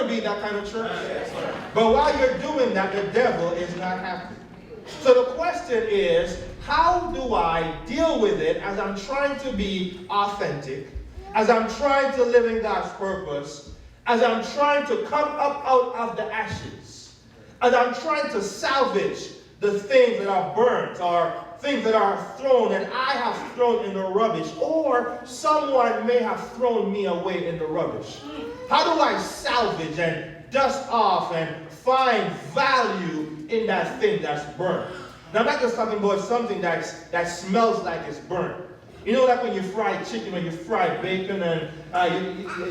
be that kind of church? But while you're doing that, the devil is not happy. So the question is, how do I deal with it as I'm trying to be authentic, as I'm trying to live in God's purpose, as I'm trying to come up out of the ashes, as I'm trying to salvage the things that are burnt or things that are thrown and I have thrown in the rubbish, or someone may have thrown me away in the rubbish. How do I salvage and dust off and find value in that thing that's burnt? Now, I'm not just talking about something that smells like it's burnt. You know, like when you fry chicken or you fry bacon and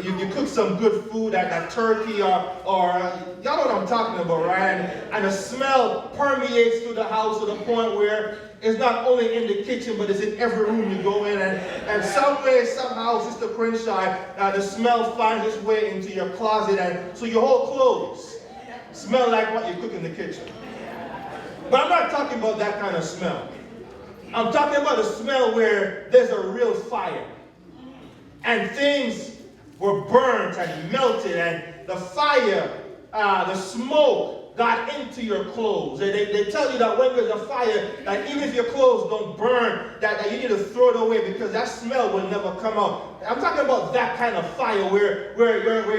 you cook some good food, that turkey or y'all know what I'm talking about, right? And the smell permeates through the house to the point where it's not only in the kitchen, but it's in every room you go in. And some way, somehow, Sister Crenshaw, the smell finds its way into your closet. And so your whole clothes smell like what you cook in the kitchen. But I'm not talking about that kind of smell. I'm talking about a smell where there's a real fire. And things were burnt and melted. And the fire, the smoke got into your clothes. They tell you that when there's a fire, that even if your clothes don't burn, that you need to throw it away because that smell will never come out. I'm talking about that kind of fire where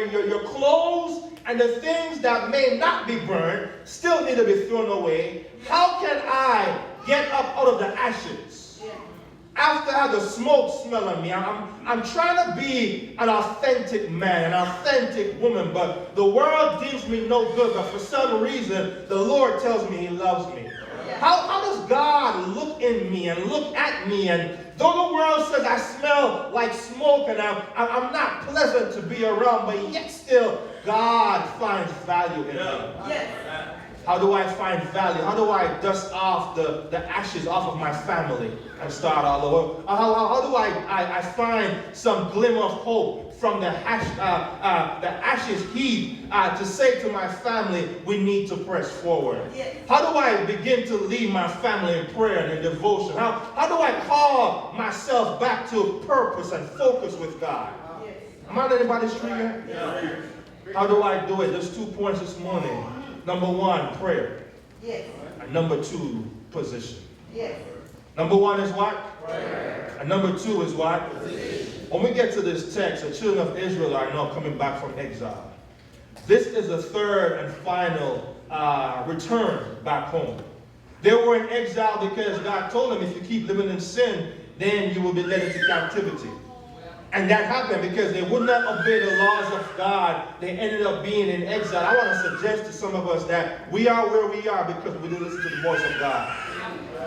your clothes and the things that may not be burned still need to be thrown away. How can I get up out of the ashes after I have the smoke smell on me? I'm trying to be an authentic man, an authentic woman, but the world deems me no good, but for some reason, the Lord tells me he loves me. How does God look in me and look at me? And though the world says I smell like smoke and I'm not pleasant to be around, but yet still, God finds value in me. Yes. How do I find value? How do I dust off the ashes off of my family and start all over? How do I find some glimmer of hope from the ashes heap to say to my family, we need to press forward? Yes. How do I begin to lead my family in prayer and in devotion? How do I call myself back to purpose and focus with God? Yes. Am I on anybody's street yet? Yeah. How do I do it? There's 2 points this morning. Number 1, prayer. Yes. And number 2, position. Yes. Number 1 is what? Prayer. And number 2 is what? Position. When we get to this text, the children of Israel are now coming back from exile. This is the third and final return back home. They were in exile because God told them if you keep living in sin, then you will be led into captivity. And that happened because they would not obey the laws of God. They ended up being in exile. I want to suggest to some of us that we are where we are because we didn't listen to the voice of God.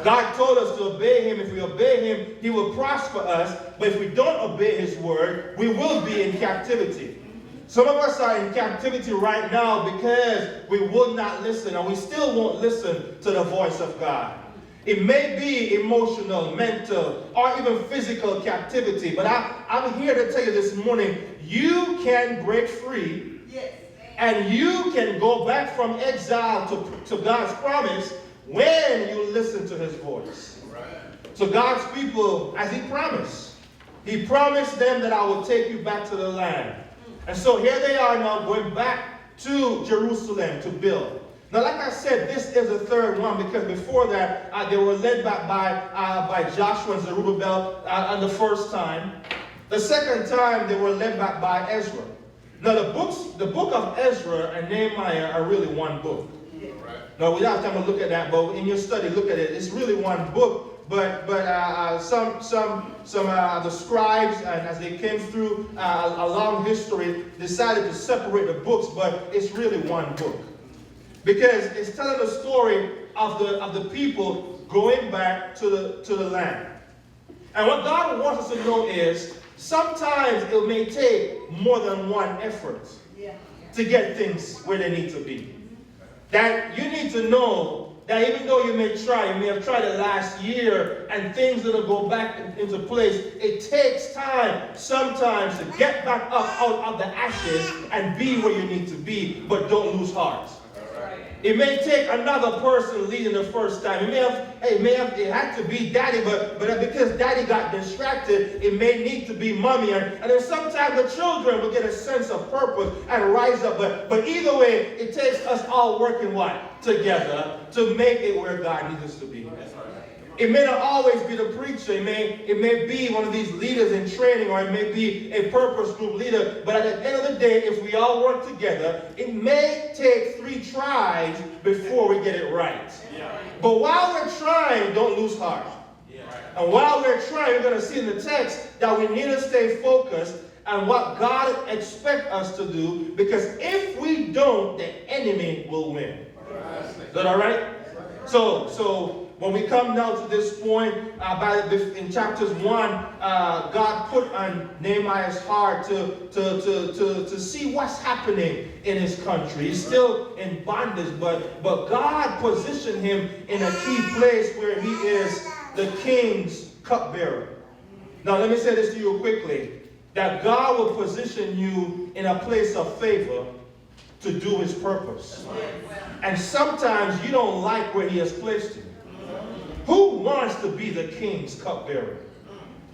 God told us to obey him. If we obey him, he will prosper us. But if we don't obey his word, we will be in captivity. Some of us are in captivity right now because we will not listen, and we still won't listen to the voice of God. It may be emotional, mental, or even physical captivity. But I'm here to tell you this morning, you can break free. Yes. And you can go back from exile to God's promise when you listen to his voice. Right. So God's people, as he promised them that I will take you back to the land. And so here they are now going back to Jerusalem to build. Now, like I said, this is the third one because before that, they were led back by Joshua and Zerubbabel on the first time. The second time, they were led back by Ezra. Now, the book of Ezra and Nehemiah are really one book. Right. Now, we don't have time to look at that, but in your study, look at it. It's really one book. But some the scribes, and as they came through a long history, decided to separate the books, but it's really one book. Because it's telling the story of the people going back to the land. And what God wants us to know is sometimes it may take more than one effort to get things where they need to be. That you need to know that even though you may have tried it last year and things that'll go back into place, it takes time sometimes to get back up out of the ashes and be where you need to be, but don't lose heart. It may take another person leading the first time. It had to be daddy, but because daddy got distracted, it may need to be mommy. And then sometimes the children will get a sense of purpose and rise up. But either way, it takes us all working together to make it where God needs us to be. It may not always be the preacher. It may be one of these leaders in training, or it may be a purpose group leader. But at the end of the day, if we all work together, it may take 3 tries before we get it right. Yeah. But while we're trying, don't lose heart. Yeah. And while we're trying, we're going to see in the text that we need to stay focused on what God expects us to do, because if we don't, the enemy will win. Is that all right? So when we come down to this point, in chapters 1, God put on Nehemiah's heart to see what's happening in his country. He's still in bondage, but God positioned him in a key place where he is the king's cupbearer. Now let me say this to you quickly, that God will position you in a place of favor to do his purpose. And sometimes you don't like where he has placed you. Who wants to be the king's cupbearer?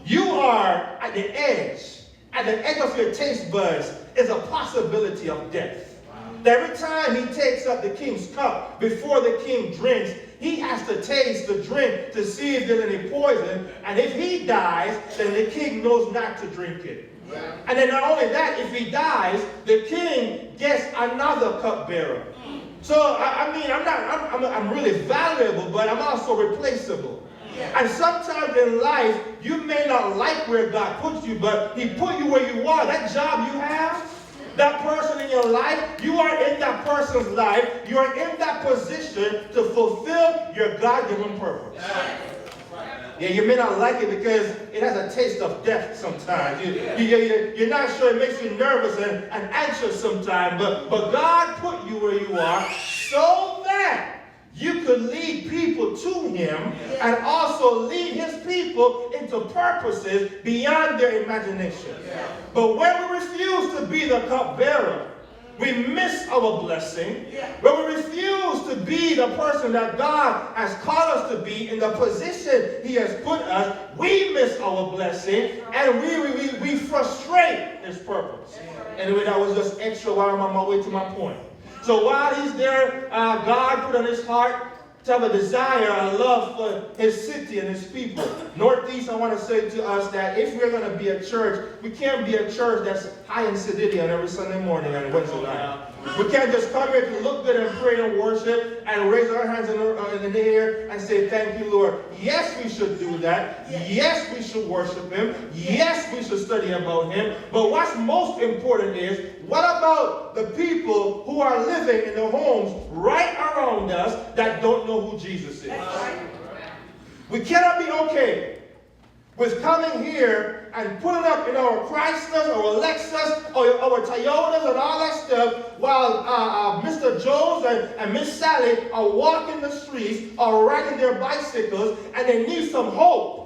You are at the edge of your taste buds is a possibility of death. Every time he takes up the king's cup, before the king drinks, he has to taste the drink to see if there's any poison. And if he dies, then the king knows not to drink it. And then not only that, if he dies, the king gets another cupbearer. So, I'm really valuable, but I'm also replaceable. Yeah. And sometimes in life, you may not like where God puts you, but he put you where you are. That job you have, that person in your life, you are in that person's life. You are in that position to fulfill your God-given purpose. Yeah, you may not like it because it has a taste of death sometimes. You're not sure. It makes you nervous and anxious sometimes. But God put you where you are so that you could lead people to him and also lead his people into purposes beyond their imagination. But when we refuse to be the cupbearer, we miss our blessing. When we refuse to be the person that God has called us to be in the position he has put us, we miss our blessing and we frustrate his purpose. Anyway, that was just extra while I'm on my way to my point. So while he's there, God put on his heart to have a desire, a love for his city and his people. Northeast, I want to say to us that if we're going to be a church, we can't be a church that's high and sedity on every Sunday morning and Wednesday night. We can't just come here to look good and pray and worship and raise our hands in the air and say, thank you, Lord. Yes, we should do that. Yes, we should worship him. Yes, we should study about him. But what's most important is, what about the people who are living in the homes right around us that don't know who Jesus is? We cannot be okay with coming here and putting up in our Chryslers or Lexus or our Toyotas and all that stuff while Mr. Jones and Miss Sally are walking the streets or riding their bicycles and they need some hope.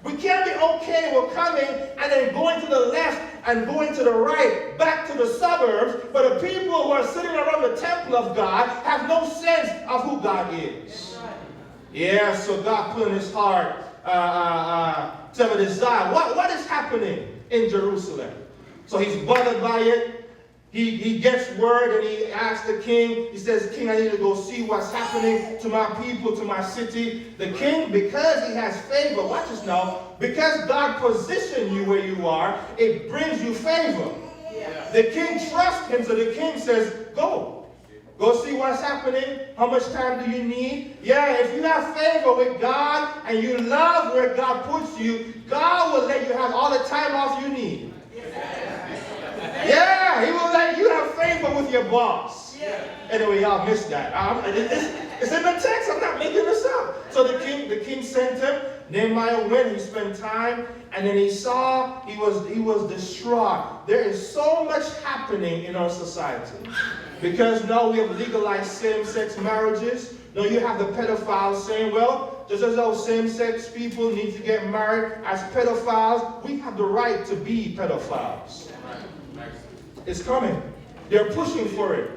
We can't be okay with coming and then going to the left and going to the right, back to the suburbs, but the people who are sitting around the temple of God have no sense of who God is. Yeah, so God put in his heart to have a desire. What is happening in Jerusalem? So he's bothered by it. He gets word and he asks the king. He says, King, I need to go see what's happening to my people, to my city. The king, because he has favor, watch this now, because God positioned you where you are, it brings you favor. The king trusts him, so the king says, go. Go see what's happening. How much time do you need? Yeah, if you have favor with God and you love where God puts you, God will let you have all the time off you need. Yeah, he will let you have favor with your boss. Anyway, y'all missed that. It's in the text. I'm not making this up. So the king sent him. Nehemiah went. He spent time, and then he saw he was distraught. There is so much happening in our society because now we have legalized same-sex marriages. Now you have the pedophiles saying, well, just as those same-sex people need to get married as pedophiles, we have the right to be pedophiles. It's coming. They're pushing for it.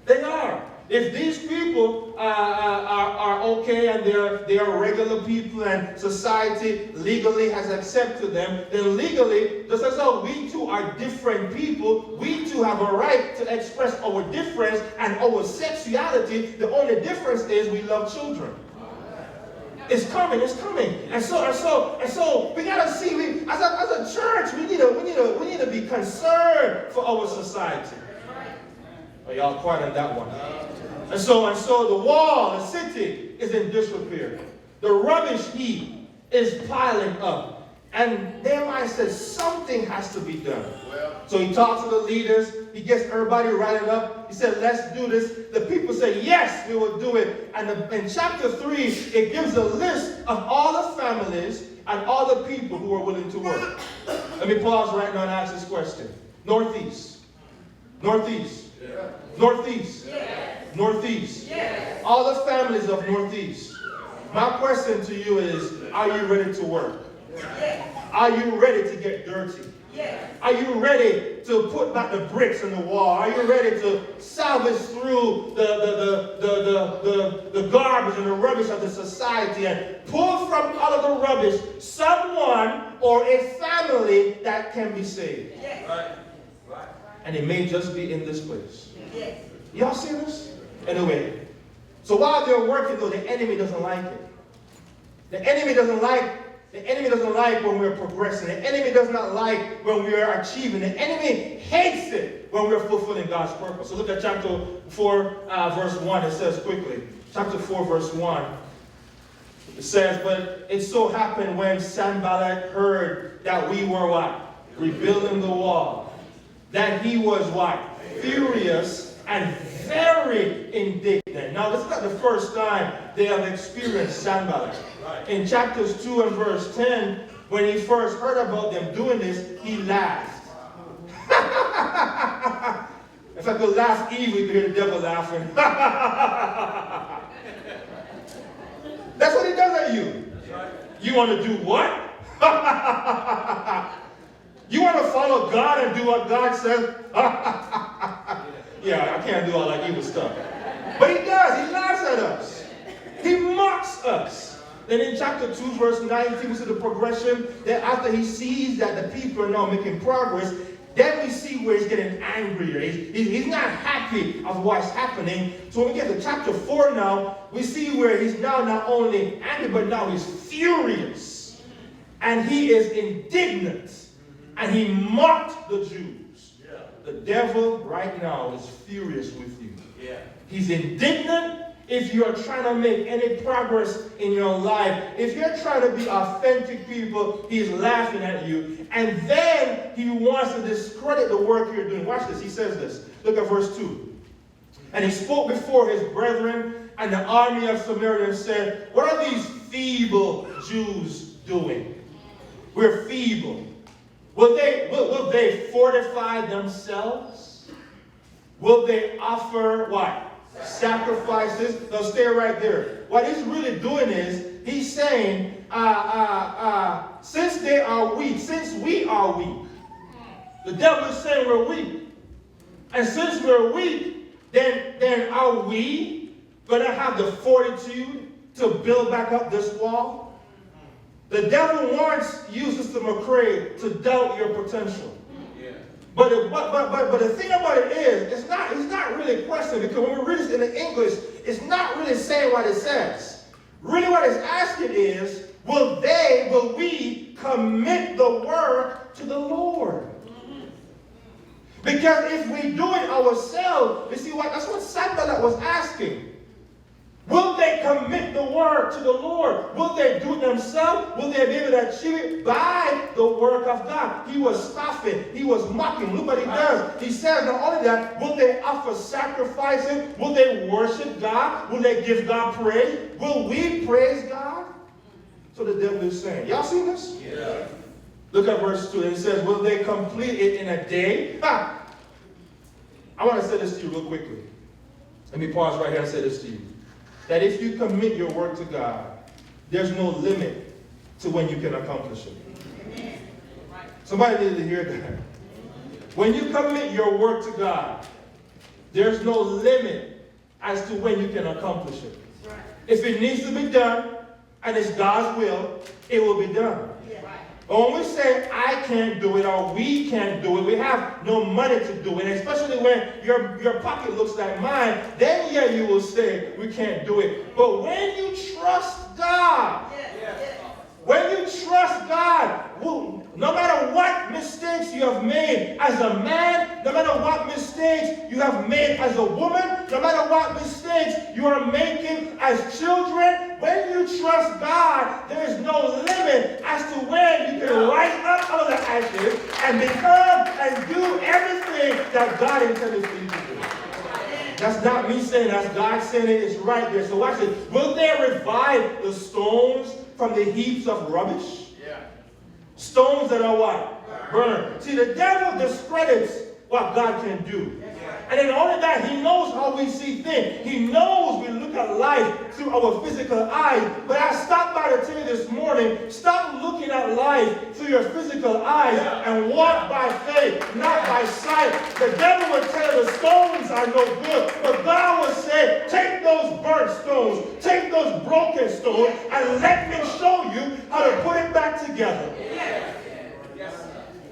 They are. If these people are okay and they are regular people and society legally has accepted them, then legally, just as though we too are different people, we too have a right to express our difference and our sexuality. The only difference is we love children. It's coming, it's coming. And so we gotta see, as a church, we need to be concerned for our society. Oh, y'all quiet on that one. And so the wall, the city, is in disrepair. The rubbish heap is piling up. And Nehemiah says something has to be done. So he talks to the leaders. He gets everybody riled up. He said, let's do this. The people say, yes, we will do it. And in chapter 3, it gives a list of all the families and all the people who are willing to work. Let me pause right now and ask this question. Northeast. Northeast. Yeah. Northeast. Yes. Northeast. Yes. All the families of Northeast. My question to you is, are you ready to work? Yes. Are you ready to get dirty? Yes. Are you ready to put back the bricks in the wall? Are you ready to salvage through the garbage and the rubbish of the society and pull from out of the rubbish someone or a family that can be saved? Yes. Right. And it may just be in this place. Yes. Y'all see this? Anyway, so while they're working, though, the enemy doesn't like it. The enemy doesn't like when we're progressing. The enemy does not like when we are achieving. The enemy hates it when we're fulfilling God's purpose. So look at chapter 4, verse 1. It says quickly. Chapter 4, verse 1. It says, but it so happened when Sanballat heard that we were what? Rebuilding the wall. That he was what? Furious and very indignant. Now, this is not the first time they have experienced Sanballat. In chapters 2 and verse 10, when he first heard about them doing this, he laughed. If I could laugh evil, you could hear the devil laughing. That's what he does at you. You want to do what? You want to follow God and do what God says? Yeah, I can't do all that evil stuff. But he does. He laughs at us. He mocks us. Then in chapter 2, verse 19, we see the progression. Then after he sees that the people are now making progress, then we see where he's getting angrier. He's not happy of what's happening. So when we get to chapter 4 now, we see where he's now not only angry, but now he's furious. And he is indignant. And he mocked the Jews. Yeah. The devil right now is furious with you. Yeah. He's indignant if you're trying to make any progress in your life. If you're trying to be authentic people, he's laughing at you. And then he wants to discredit the work you're doing. Watch this. He says this. Look at verse 2. And he spoke before his brethren and the army of Samaria and said, what are these feeble Jews doing? We're feeble. Will they fortify themselves? Will they offer what? Sacrifices? Now stay right there. What he's really doing is, he's saying, since they are weak, since we are weak, the devil is saying we're weak. And since we're weak, then are we going to have the fortitude to build back up this wall? The devil wants you, Sister McCrae, to doubt your potential. Yeah. But the thing about it is, it's not really a question, because when we read this in the English, it's not really saying what it says. Really what it's asking is, will we commit the work to the Lord? Because if we do it ourselves, you see what? That's what Sanballat was asking. Will they commit the work to the Lord? Will they do it themselves? Will they be able to achieve it by the work of God? He was scoffing. He was mocking. Look what he does. He says not only that, will they offer sacrifices? Will they worship God? Will they give God praise? Will we praise God? So the devil is saying. Y'all see this? Yeah. Look at verse 2. It says, will they complete it in a day? I want to say this to you real quickly. Let me pause right here and say this to you. That if you commit your work to God, there's no limit to when you can accomplish it. Somebody needed to hear that. When you commit your work to God, there's no limit as to when you can accomplish it. If it needs to be done, and it's God's will, it will be done. But when we say, I can't do it, or we can't do it, we have no money to do it, especially when your pocket looks like mine, then yeah, you will say, we can't do it. But when you trust God, when you trust God, no matter what mistakes you have made as a man, no matter what mistakes you have made as a woman, no matter what mistakes you are making as children, when you trust God, there is no limit as to when you can rise up out of the ashes and become and do everything that God intended for you to do. That's not me saying, that's God saying it. It's right there. So watch it. Will they revive the stones from the heaps of rubbish? Yeah. Stones that are what? Burned. See, the devil discredits what God can do. And then only that, he knows how we see things. He knows we look at life through our physical eyes. But I stopped by to tell you this morning, stop looking at life through your physical eyes and walk by faith, not by sight. The devil will tell you the stones are no good. But God will say, take those burnt stones, take those broken stones, and let me show you how to put it back together.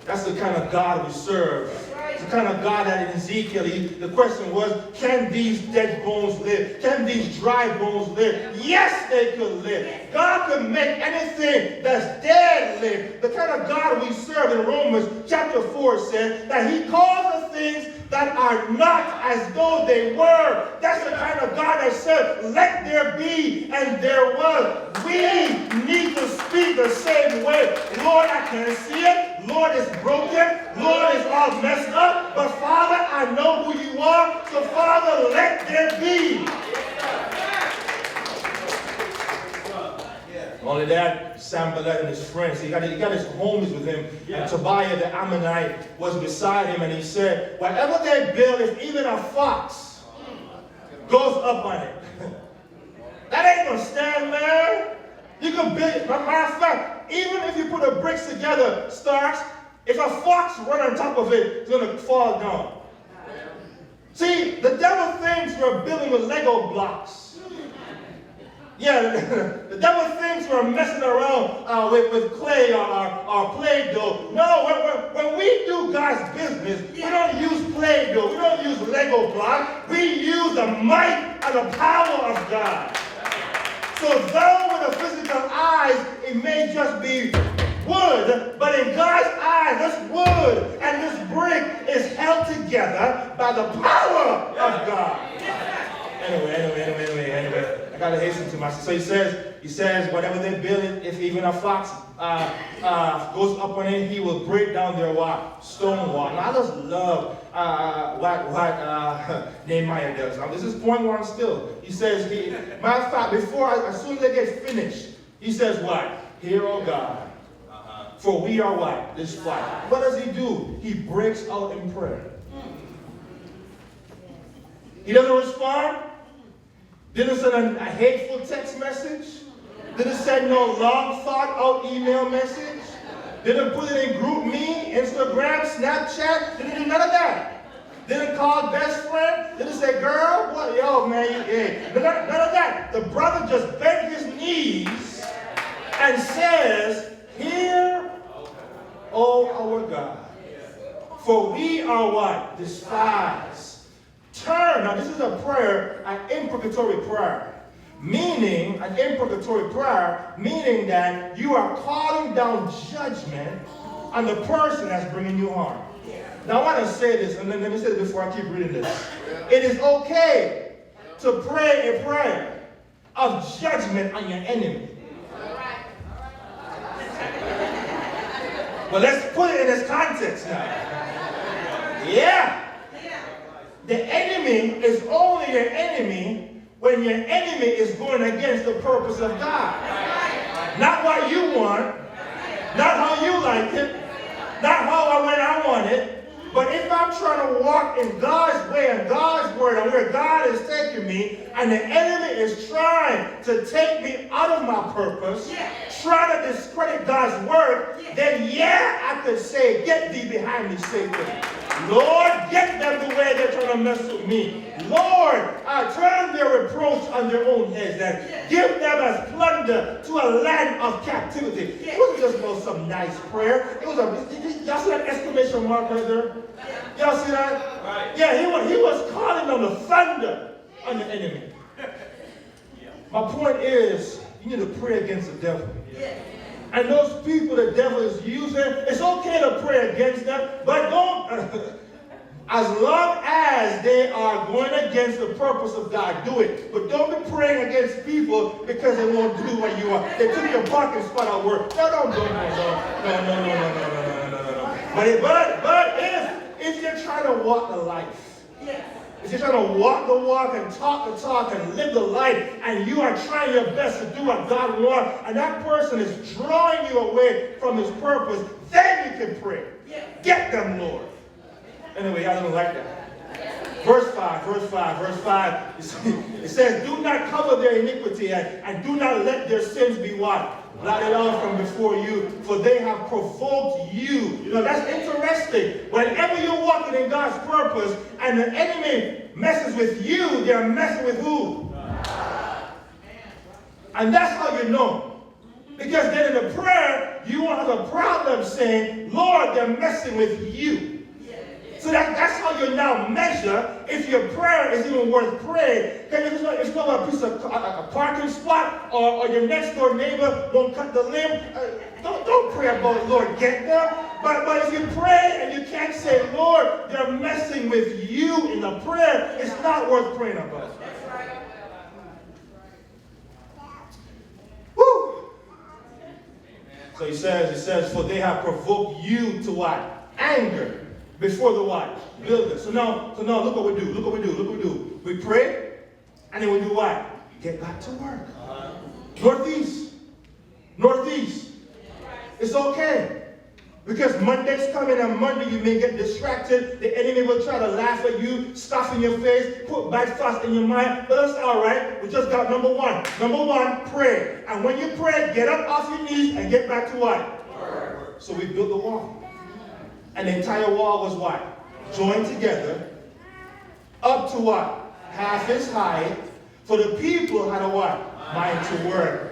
That's the kind of God we serve. The kind of God that in Ezekiel, the question was, can these dead bones live? Can these dry bones live? Yes, they could live. God can make anything that's dead live. The kind of God we serve in Romans chapter 4 says that he calls the things that are not as though they were. That's the kind of God that said, let there be, and there was. We need to speak the same way. Lord, I can't see it. Lord, it's broken. Lord, it's all messed up. But Father, I know who you are. So Father, let there be. Only that, Sanballat and his friends, he got his homies with him. And Tobiah the Ammonite was beside him, and he said, whatever they build, if even a fox goes up on it, that ain't gonna stand, man. You can build it. Matter of fact, even if you put the bricks together, Starks, if a fox run on top of it, it's gonna fall down. See, the devil thinks we're building with Lego blocks. Yeah, the devil thinks we're messing around with clay or Play-Doh. No, when we do God's business, we don't use Play-Doh. We don't use Lego blocks. We use the might and the power of God. So though with the physical eyes, it may just be wood, but in God's eyes, this wood and this brick is held together by the power of God. Anyway. I gotta hasten to myself. So he says, whatever they build, if even a fox goes up on it, he will break down their stone wall. Now I just love what Nehemiah does. Now this is point one still. He says, matter of fact, as soon as they get finished, he says what? Hear, O God, for we are what? This fight. What does he do? He breaks out in prayer. He doesn't respond. Didn't send a hateful text message. Didn't send no long thought out email message. Didn't put it in group me, Instagram, Snapchat. Didn't do none of that. Didn't call best friend. Didn't say, girl, what? Yo, man, hey. None of that. The brother just bent his knees and says, hear, O our God, for we are what? Despised. Turn. Now this is a prayer, an imprecatory prayer. Meaning, an imprecatory prayer, meaning that you are calling down judgment on the person that's bringing you harm. Now I want to say this, and then let me say this before I keep reading this. It is okay to pray a prayer of judgment on your enemy. But let's put it in this context now. Yeah. The enemy is only your enemy when your enemy is going against the purpose of God. Not what you want, not how you like it, not how when I want it. But if I'm trying to walk in God's way and God's word and where God is taking me, and the enemy is trying to take me out of my purpose, trying to discredit God's word, then yeah, I could say, get thee behind me, Satan. Lord, get them the way they're trying to mess with me. Lord, turn their reproach on their own heads and give them as plunder to a land of captivity. It wasn't just some nice prayer. It was y'all see that exclamation mark right there? Y'all see that? Right. Yeah, he was calling on the thunder on the enemy. My point is, you need to pray against the devil. And those people the devil is using, it's okay to pray against them, but don't, as long as they are going against the purpose of God, do it. But don't be praying against people because they won't do what you want. They took your parking spot at work. No. But if you're trying to walk the life, if you're trying to walk the walk and talk the talk and live the life, and you are trying your best to do what God wants, and that person is drawing you away from his purpose, then you can pray. Get them, Lord. Anyway, I don't like that. Verse 5. It says, do not cover their iniquity and do not let their sins be what? Blotted out from before you, for they have provoked you. Now that's interesting. Whenever you're walking in God's purpose and the enemy messes with you, they're messing with who? And that's how you know. Because then in the prayer, you won't have a problem saying, Lord, they're messing with you. So that's how you now measure if your prayer is even worth praying. Because if it's not a piece of a parking spot or your next door neighbor won't cut the limb, don't pray about, Lord, get them. But if you pray and you can't say, Lord, they're messing with you in the prayer, it's not worth praying about. Woo! So he says, for they have provoked you to what? Anger. Before the what? Builder. So now look what we do. We pray, and then we do what? Get back to work. Northeast. It's okay. Because Monday's coming, and Monday you may get distracted. The enemy will try to laugh at you, scoff in your face, put bad thoughts in your mind. But that's all right. We just got number one. Number one, pray. And when you pray, get up off your knees and get back to what? Work. So we built the wall. And the entire wall was what? Joined together, up to what? Half its height. For the people had a what? Mind to work.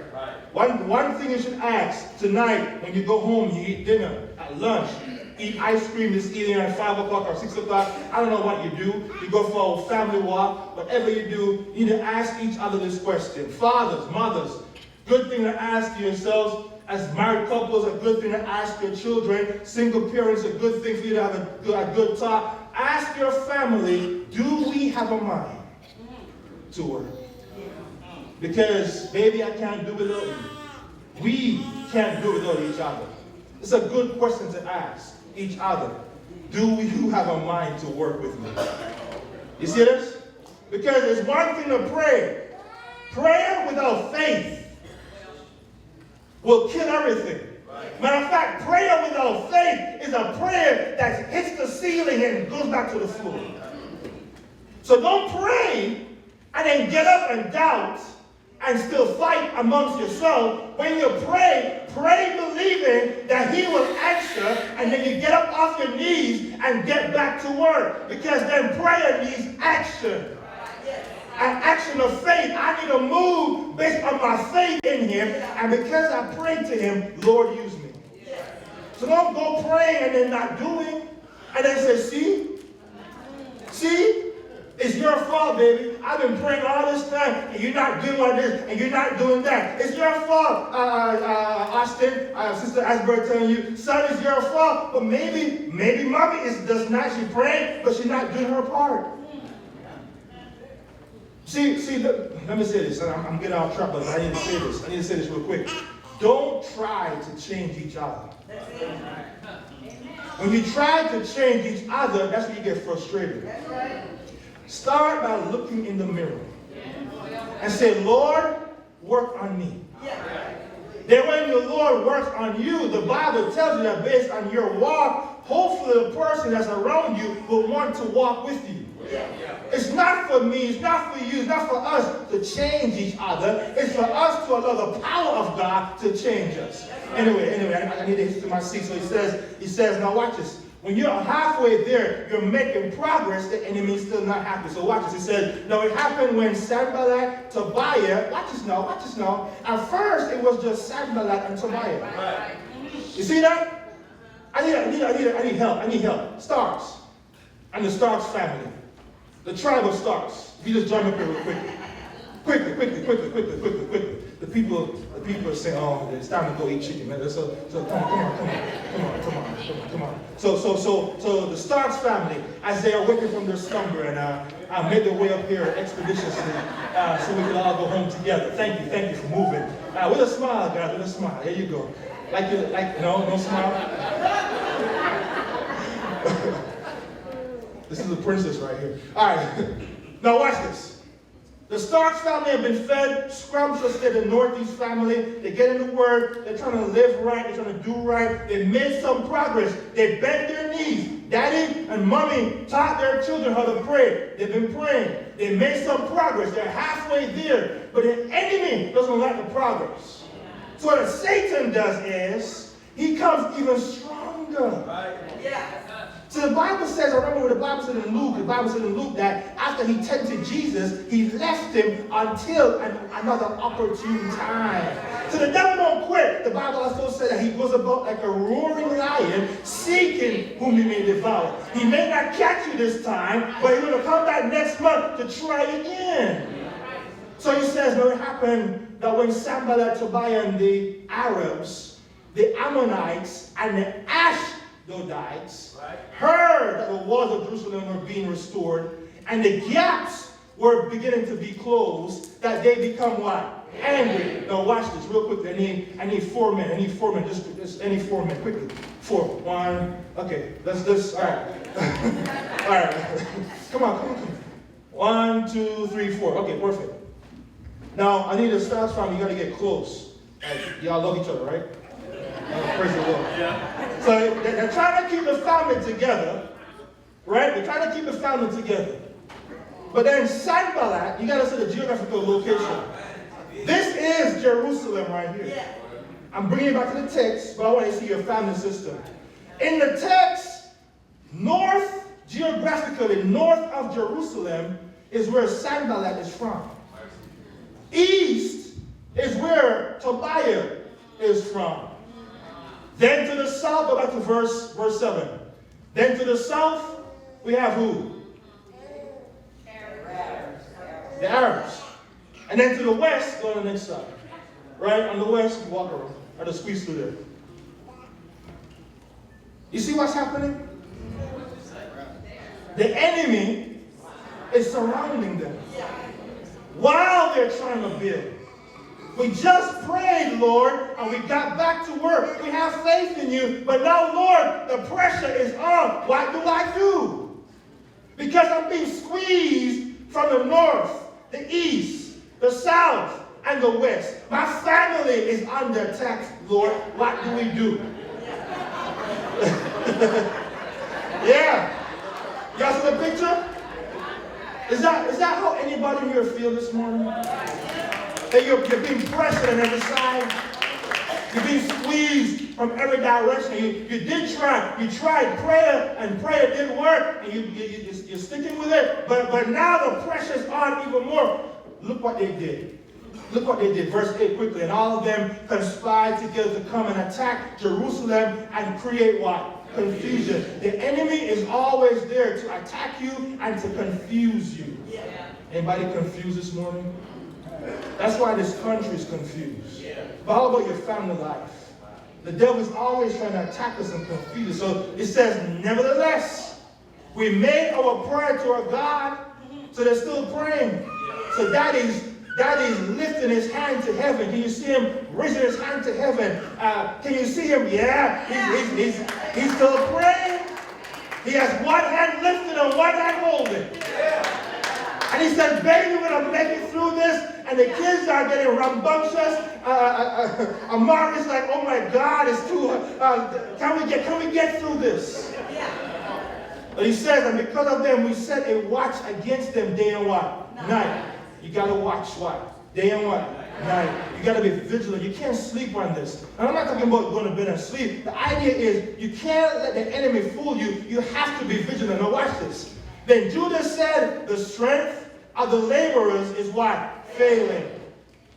One thing you should ask tonight when you go home, you eat dinner, at lunch, eat ice cream this evening at 5 o'clock or 6 o'clock. I don't know what you do. You go for a family walk. Whatever you do, you need to ask each other this question. Fathers, mothers, good thing to ask yourselves. As married couples, a good thing to ask your children. Single parents, a good thing for you to have a good talk. Ask your family, do we have a mind to work? Because, baby, I can't do without you. We can't do without each other. It's a good question to ask each other. Do you have a mind to work with me? You see this? Because it's one thing to pray. Prayer without faith will kill everything. Matter of fact, prayer without faith is a prayer that hits the ceiling and goes back to the floor. So don't pray and then get up and doubt and still fight amongst yourself. When you pray believing that he will answer, and then you get up off your knees and get back to work. Because then prayer needs action. An action of faith. I need to move based on my faith in him. And because I prayed to him, Lord, use me. So don't go praying and then not doing. And then say, see, it's your fault, baby. I've been praying all this time, and you're not doing all this, and you're not doing that. It's your fault, Austin, Sister Asbury telling you, son, it's your fault. But maybe mommy does not. She's praying, but she's not doing her part. See, let me say this. I'm getting off track, but I need to say this real quick. Don't try to change each other. When you try to change each other, that's when you get frustrated. Start by looking in the mirror and say, Lord, work on me. Then when the Lord works on you, the Bible tells you that based on your walk, hopefully the person that's around you will want to walk with you. It's not for me, it's not for you, it's not for us to change each other. It's for us to allow the power of God to change us. Anyway, I need to hit to my seat. So he says, now watch this. When you're halfway there, you're making progress, the enemy is still not happy. So watch this. It says, now it happened when Sanballat, Tobiah, watch this now. At first, it was just Sanballat and Tobiah. Right. You see that? I need help. Starks. And the Starks family. The tribe of Starks. If you just jump up here real quick. Quickly. The people are saying, oh, it's time to go eat chicken, man. So come on. So the Starks family, as they are waking from their slumber, and I made their way up here expeditiously so we can all go home together. Thank you for moving. With a smile, guys, with a smile. There you go. No smile. This is the princess right here. All right. Now watch this. The Starks family have been fed scrumptiously. The Northeast family, they get in the Word. They're trying to live right. They're trying to do right. They made some progress. They bent their knees. Daddy and mommy taught their children how to pray. They've been praying. They made some progress. They're halfway there. But the enemy doesn't like the progress. So what Satan does is, he comes even stronger. Right. Yeah. So the Bible says, I remember what the Bible said in Luke that after he tempted Jesus, he left him until another opportune time. So the devil don't quit. The Bible also said that he goes about like a roaring lion, seeking whom he may devour. He may not catch you this time, but he's going to come back next month to try again. So he says, now it happened that when Sanballat, Tobiah, and the Arabs, the Ammonites, and the Ashdodites heard that the walls of Jerusalem were being restored and the gaps were beginning to be closed, that they become what? Angry. Now watch this real quickly. I need 4 men. Just any 4 men quickly. 4. 1. Okay. Let's all right. All right. Come on. 1, 2, 3, 4. Okay, perfect. Now I need a Starks family. You got to get close. Y'all love each other, right? Praise the Lord. Yeah. So they're trying to keep the family together, right? They're trying to keep the family together. But then Sanballat, you got to see the geographical location. This is Jerusalem right here. Yeah. I'm bringing you back to the text, but I want you to see your family system. In the text, geographically north of Jerusalem is where Sanballat is from. East is where Tobiah is from. Then to the south, go back to verse 7. Then to the south, we have who? The Arabs. And then to the west, go on the next side. Right? On the west, you walk around. I just squeeze through there. You see what's happening? The enemy is surrounding them while they're trying to build. We just prayed, Lord, and we got back to work. We have faith in you, but now, Lord, the pressure is on. What do I do? Because I'm being squeezed from the north, the east, the south, and the west. My family is under attack, Lord. What do we do? Yeah. Y'all see the picture? Is that how anybody here feel this morning? That you're being pressured on every side. You're being squeezed from every direction. You did try. You tried prayer, and prayer didn't work, and you're sticking with it. But now the pressure's on even more. Look what they did. Look what they did. Verse 8 quickly. And all of them conspired together to come and attack Jerusalem and create what? Confusion. The enemy is always there to attack you and to confuse you. Anybody confused this morning? That's why this country is confused. But how about your family life? The devil is always trying to attack us and confuse us. So it says, nevertheless, we made our prayer to our God. So they're still praying. So daddy's lifting his hand to heaven. Can you see him raising his hand to heaven? Can you see him? Yeah. He's still praying. He has one hand lifted and one hand holding. And he said, baby, we're going to make it through this. And the kids are getting rambunctious. Amari's like, oh my God, it's too can we get through this? But he says, and because of them, we set a watch against them day and what? Night. You got to watch what? Day and what? night. You got to be vigilant. You can't sleep on this. And I'm not talking about going to bed and sleep. The idea is you can't let the enemy fool you. You have to be vigilant. Now watch this. Then Judah said, the strength of the laborers is what? Failing.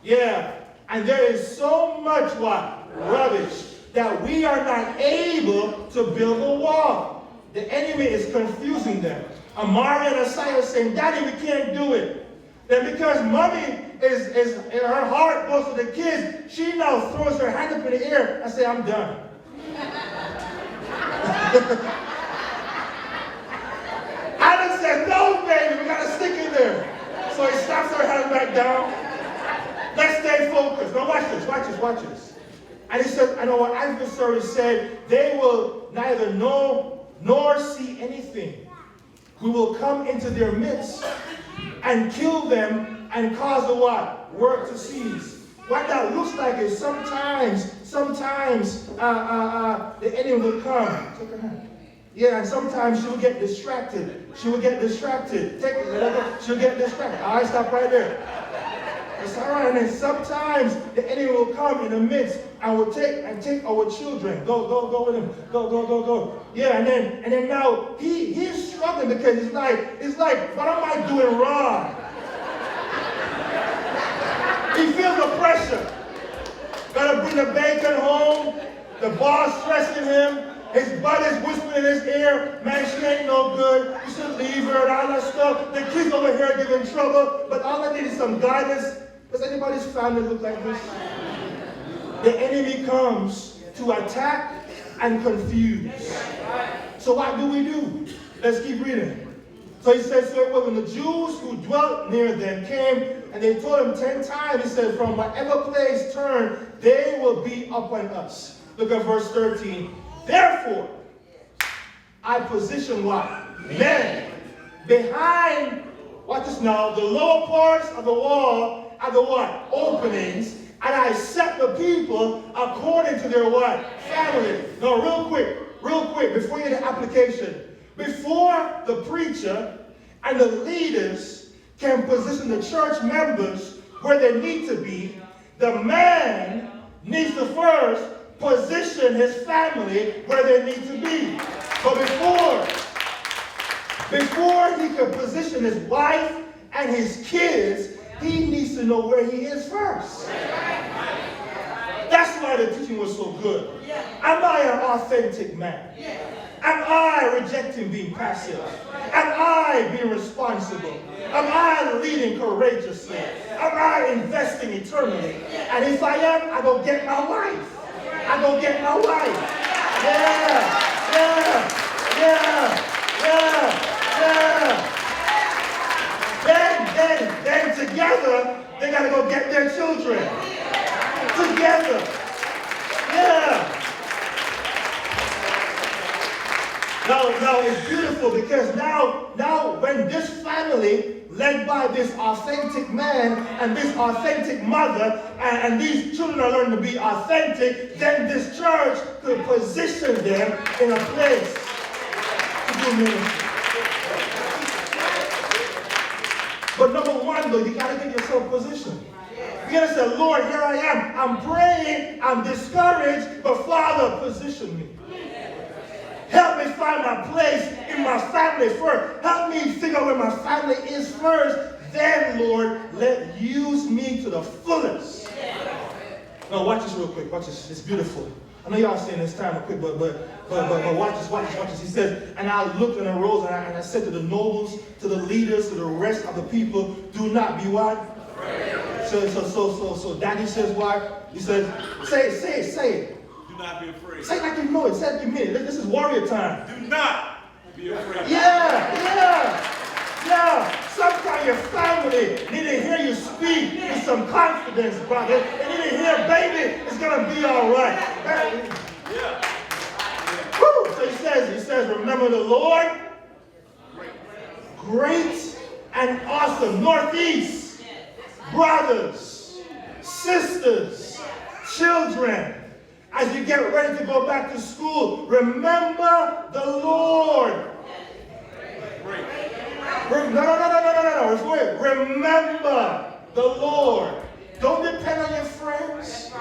Yeah. And there is so much what? Rubbish. That we are not able to build a wall. The enemy is confusing them. Amari and Asaiah saying, Daddy, we can't do it. Then because mommy is her heart goes to the kids, she now throws her hand up in the air and say, I'm done. Adam says, no, baby, we got to stick in there. So he slaps her hand back down. Let's stay focused. Now watch this, watch this, watch this. And he said, I know what adversaries said, they will neither know nor see anything. We will come into their midst and kill them and cause the what? Work to cease. What that looks like is sometimes the enemy will come. Take her hand. Yeah, and sometimes she will get distracted. She will get distracted. She'll get distracted. All right, stop right there. It's all right. And then sometimes the enemy will come in the midst and will take our children. Go with him. Go. Yeah, and then now he's struggling because it's like, what am I doing wrong? He feels the pressure. Gotta bring the bacon home. The boss stressing him. His buddies whispering in his ear, man, she ain't no good. You should leave her and all that stuff. The kids over here giving trouble. But all I need is some guidance. Does anybody's family look like this? The enemy comes to attack and confuse. So what do? Let's keep reading. So he says, so when the Jews who dwelt near them came, and they told him 10 times, he said, from whatever place turn, they will be upon us. Look at verse 13. Therefore, I position what? Men behind, watch this now, the lower parts of the wall are the what? Openings. And I set the people according to their what? Family. Now real quick, before you get the application. Before the preacher and the leaders can position the church members where they need to be, the man needs to first position his family where they need to be. But before he can position his wife and his kids, he needs to know where he is first. That's why the teaching was so good. Am I an authentic man? Am I rejecting being passive? Am I being responsible? Am I leading courageously? Am I investing eternally? And if I am, I go get my wife. I go get my wife. Then together, they got to go get their children. Together. Yeah. Now it's beautiful because now when this family led by this authentic man and this authentic mother and these children are learning to be authentic, then this church could position them in a place to do ministry. But number one though, you gotta get yourself positioned. You gotta say, Lord, here I am. I'm praying, I'm discouraged, but Father, position me. Help me find my place in my family first. Help me figure out where my family is first. Then, Lord, use me to the fullest. Now, watch this real quick. Watch this. It's beautiful. I know y'all saying this time quick, but watch this. He says, and I looked and arose, and I said to the nobles, to the leaders, to the rest of the people, do not be what? So Daddy says what? He says, say it. Do not be afraid. Say it like you know it. Say it like you mean it. This is warrior time. Do not be afraid. Yeah. Sometimes your family need to hear you speak with some confidence, brother. They need to hear, baby, it's going to be all right. Yeah. Woo. So he says, remember the Lord? Great and awesome. Northeast. Brothers. Sisters. Children. As you get ready to go back to school, remember the Lord. No. Remember the Lord. Don't depend on your friends.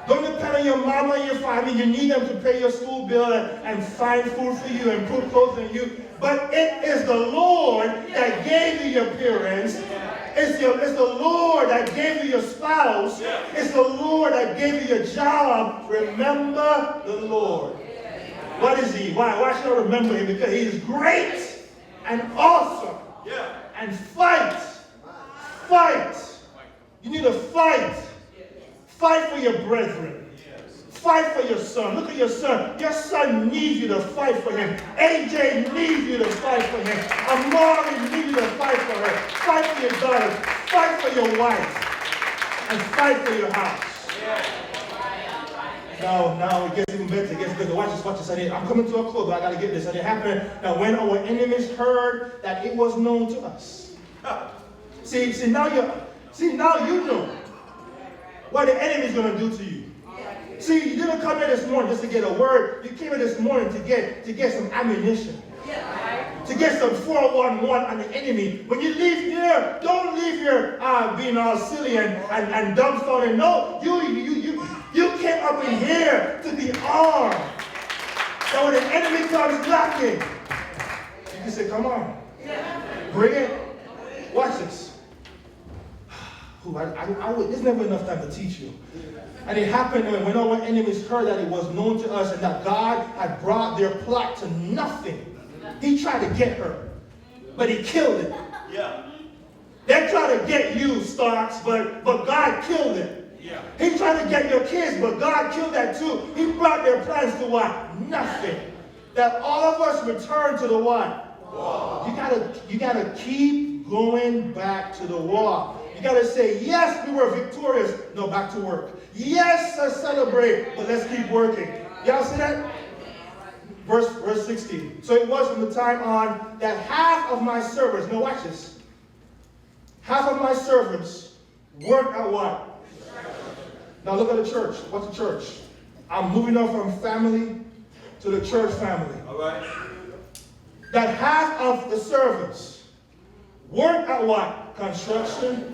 Don't depend on your mama and your father. You need them to pay your school bill and find food for you and put clothes on you. But it is the Lord that gave you your parents. It's the Lord that gave you your spouse. It's the Lord that gave you your job. Remember the Lord. What is he? Why should I remember him? Because he is great and awesome. And fight. Fight. You need to fight. Fight for your brethren. Fight for your son. Look at your son. Your son needs you to fight for him. AJ needs you to fight for him. Amari needs you to fight for her. Fight for your daughter. Fight for your wife. And fight for your house. Now it gets even better. It gets better. Watch this. I'm coming to a close, but I got to get this. And it happened that when our enemies heard that it was known to us. See, now you know what the enemy is going to do to you. See, you didn't come here this morning just to get a word. You came here this morning to get some ammunition. To get some 411 on the enemy. When you leave here, don't leave here being all silly and dumbfounded. No, you came up in here to be armed. So when the enemy comes knocking, you can say, come on. Bring it. Watch this. There's never enough time to teach you. And it happened when our enemies heard that it was known to us and that God had brought their plot to nothing. He tried to get her, but he killed it. They tried to get you, Starks, but God killed it. He tried to get your kids, but God killed that too. He brought their plans to what? Nothing. That all of us return to the what? Wall. You gotta keep going back to the wall. You got to say, yes, we were victorious. No, back to work. Yes, let's celebrate, but let's keep working. Y'all see that? Verse 16. So it was from the time on that half of my servants, now watch this. Half of my servants worked at what? Now look at the church. What's the church? I'm moving on from family to the church family. All right. That half of the servants worked at what? Construction.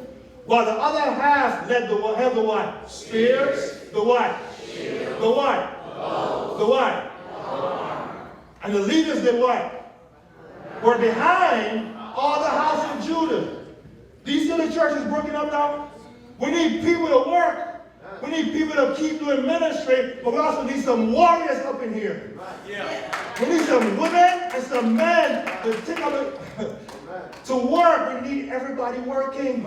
While the other half held the what? Spears. The what? Shield. The what? Bow. The what? And the leaders did what? Were behind all the house of Judah. Do you see the church is broken up now? We need people to work. We need people to keep doing ministry, but we also need some warriors up in here. We need some women and some men to take up to work. We need everybody working.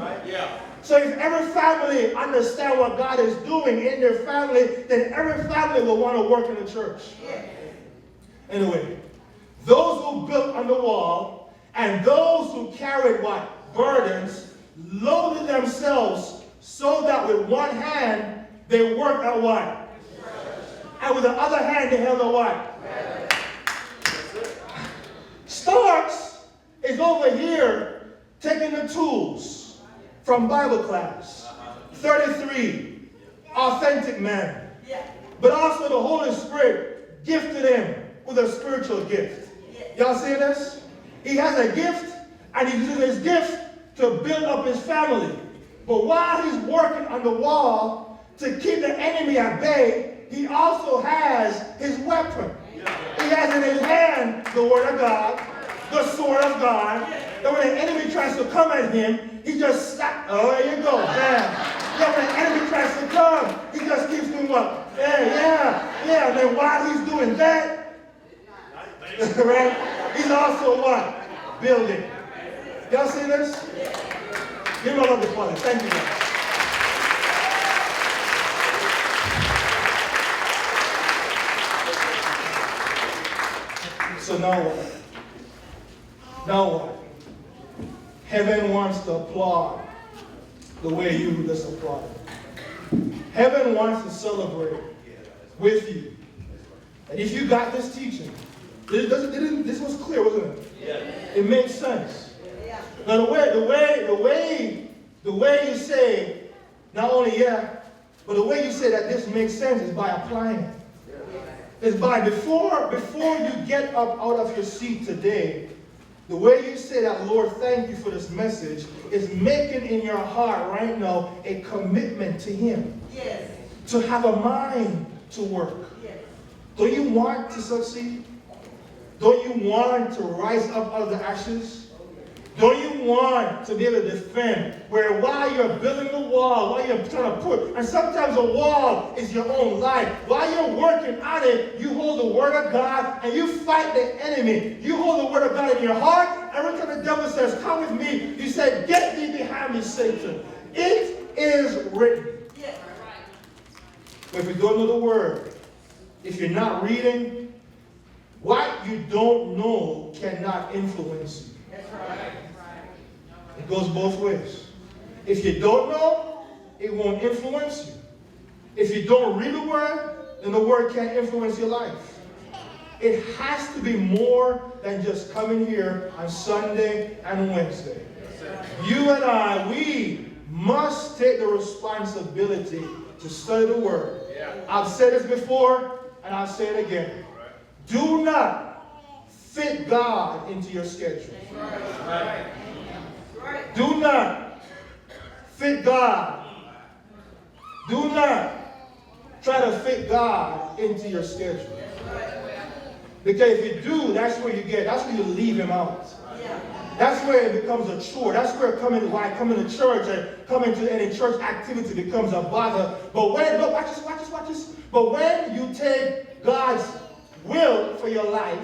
So if every family understands what God is doing in their family, then every family will want to work in the church. Anyway, those who built on the wall and those who carried what? Burdens, loaded themselves so that with one hand they worked at what? And with the other hand they held a what? Starks is over here taking the tools from Bible class. 33, authentic man. But also the Holy Spirit gifted him with a spiritual gift. Y'all see this? He has a gift, and he's using his gift to build up his family. But while he's working on the wall to keep the enemy at bay, he also has his weapon. He has in his hand the word of God, the sword of God, that when the enemy tries to come at him, he just slaps. Oh, there you go. Bam. Yeah, when the enemy tries to come, he just keeps doing what? Yeah. And then while he's doing that, right, he's also what? Building. Y'all see this? Give him a little applause. Thank you, guys. So now what? Now what? Heaven wants to applaud the way you just applaud. Heaven wants to celebrate with you. And if you got this teaching, this was clear, wasn't it? Yeah. It makes sense. Now the way you say, not only but the way you say that this makes sense is by applying it. It's by before you get up out of your seat today, The way you say that, Lord, thank you for this message, is making in your heart right now a commitment to Him. Yes. To have a mind to work. Yes. Don't you want to succeed? Don't you want to rise up out of the ashes? Don't you want to be able to defend? Where while you're building the wall, while you're trying to put, and sometimes a wall is your own life. While you're working on it, you hold the word of God and you fight the enemy. You hold the word of God in your heart. Every time the devil says, come with me, you say, get thee behind me, Satan. It is written. Yes. But if you don't know the word, if you're not reading, what you don't know cannot influence you. That's right. It goes both ways. If you don't know, it won't influence you. If you don't read the word, then the word can't influence your life. It has to be more than just coming here on Sunday and Wednesday. You and I, we must take the responsibility to study the word. I've said this before, and I'll say it again. Do not fit God into your schedule. Do not fit God. Do not try to fit God into your schedule. Because if you do, that's where you leave Him out. That's where it becomes a chore. That's where coming to church and coming to any church activity becomes a bother. But watch this. But when you take God's will for your life,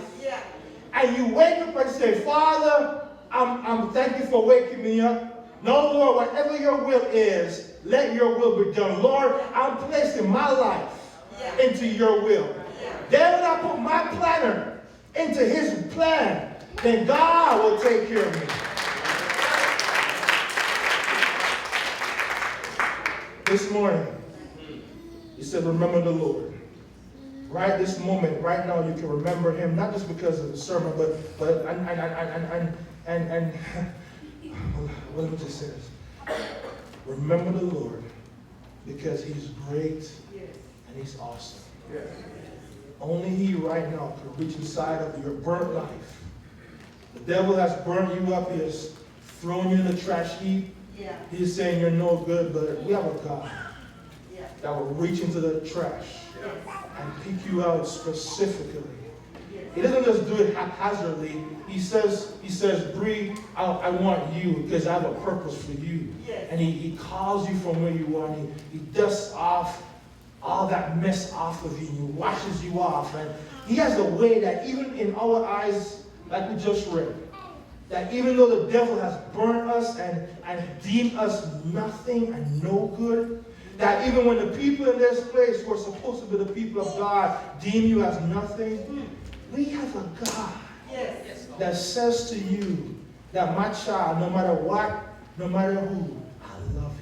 and you wake up and say, Father, I'm thank you for waking me up. No, Lord, whatever your will is, let your will be done. Lord, I'm placing my life into your will. Then when I put my planner into His plan, then God will take care of me. This morning, He said, remember the Lord. Right this moment, right now, you can remember Him, not just because of the sermon, but let me just say this. Remember the Lord because He's great and He's awesome. Only He right now can reach inside of your burnt life. The devil has burnt you up. He has thrown you in the trash heap. He's saying you're no good, but we have a God that will reach into the trash and pick you out specifically. He doesn't just do it haphazardly. He says, Bree, I want you because I have a purpose for you. And he calls you from where you are. And he dusts off all that mess off of you. He washes you off. And He has a way that even in our eyes, like we just read, that even though the devil has burned us and deemed us nothing and no good, that even when the people in this place who are supposed to be the people of God deem you as nothing, we have a God that says to you that my child, no matter what, no matter who, I love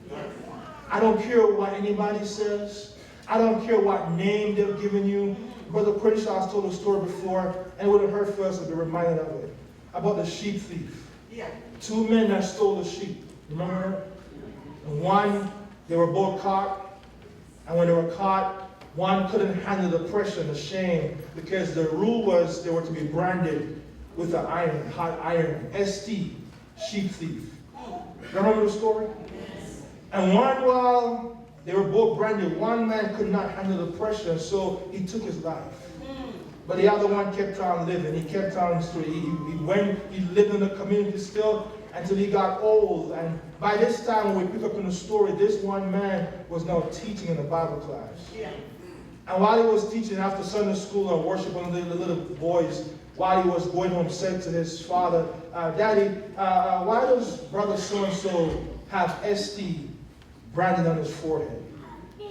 you. I don't care what anybody says. I don't care what name they've given you. Brother Crenshaw told a story before, and it would have hurt for us to be reminded of it, about the sheep thief. Two men that stole the sheep. Remember? And one, they were both caught. And when they were caught, one couldn't handle the pressure and the shame because the rule was they were to be branded with an iron, hot iron, ST, sheep thief. Remember the story? And one, while they were both branded, one man could not handle the pressure, so he took his life. But the other one kept on living. He kept on, he lived in the community still until he got old. And by this time, when we pick up in the story, this one man was now teaching in a Bible class. And while he was teaching after Sunday school and worship, one of the little boys, while he was going home, said to his father, Daddy, why does brother so-and-so have ST branded on his forehead?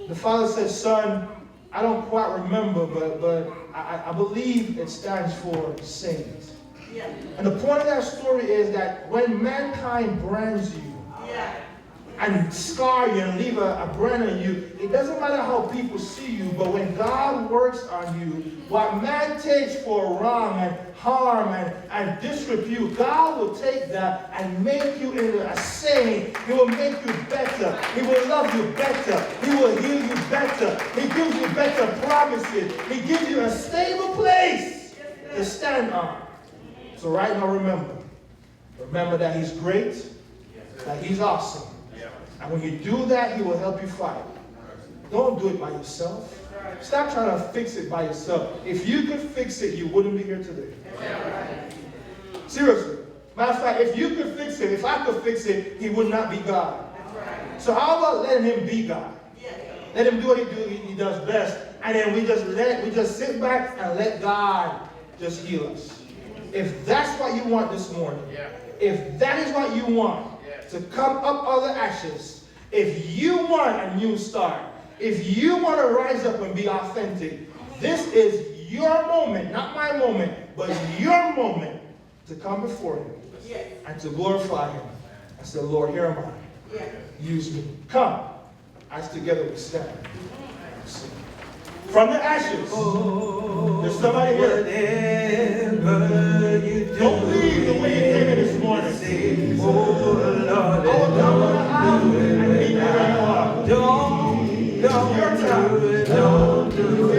The father said, son, I don't quite remember, but I believe it stands for saint. And the point of that story is that when mankind brands you and scar you and leave a brand on you, it doesn't matter how people see you, but when God works on you, what man takes for wrong and harm and disrepute, God will take that and make you into a saint. He will make you better. He will love you better. He will heal you better. He gives you better promises. He gives you a stable place to stand on. So right now, remember that he's great, that he's awesome. And when you do that, he will help you fight. Don't do it by yourself. Stop trying to fix it by yourself. If you could fix it, you wouldn't be here today. Seriously. Matter of fact, if you could fix it, if I could fix it, he would not be God. So how about letting him be God? Let him do what he does best. And then we just sit back and let God just heal us. If that's what you want this morning, if that is what you want, to come up out of the ashes, if you want a new start, if you want to rise up and be authentic, this is your moment, not my moment, but your moment to come before him and to glorify him. I said, Lord, here am I. Use me. Come. As together we stand. From the ashes, there's somebody here. Don't leave the way you came in this morning. I will come on the aisle and meet you where you are. It's your time.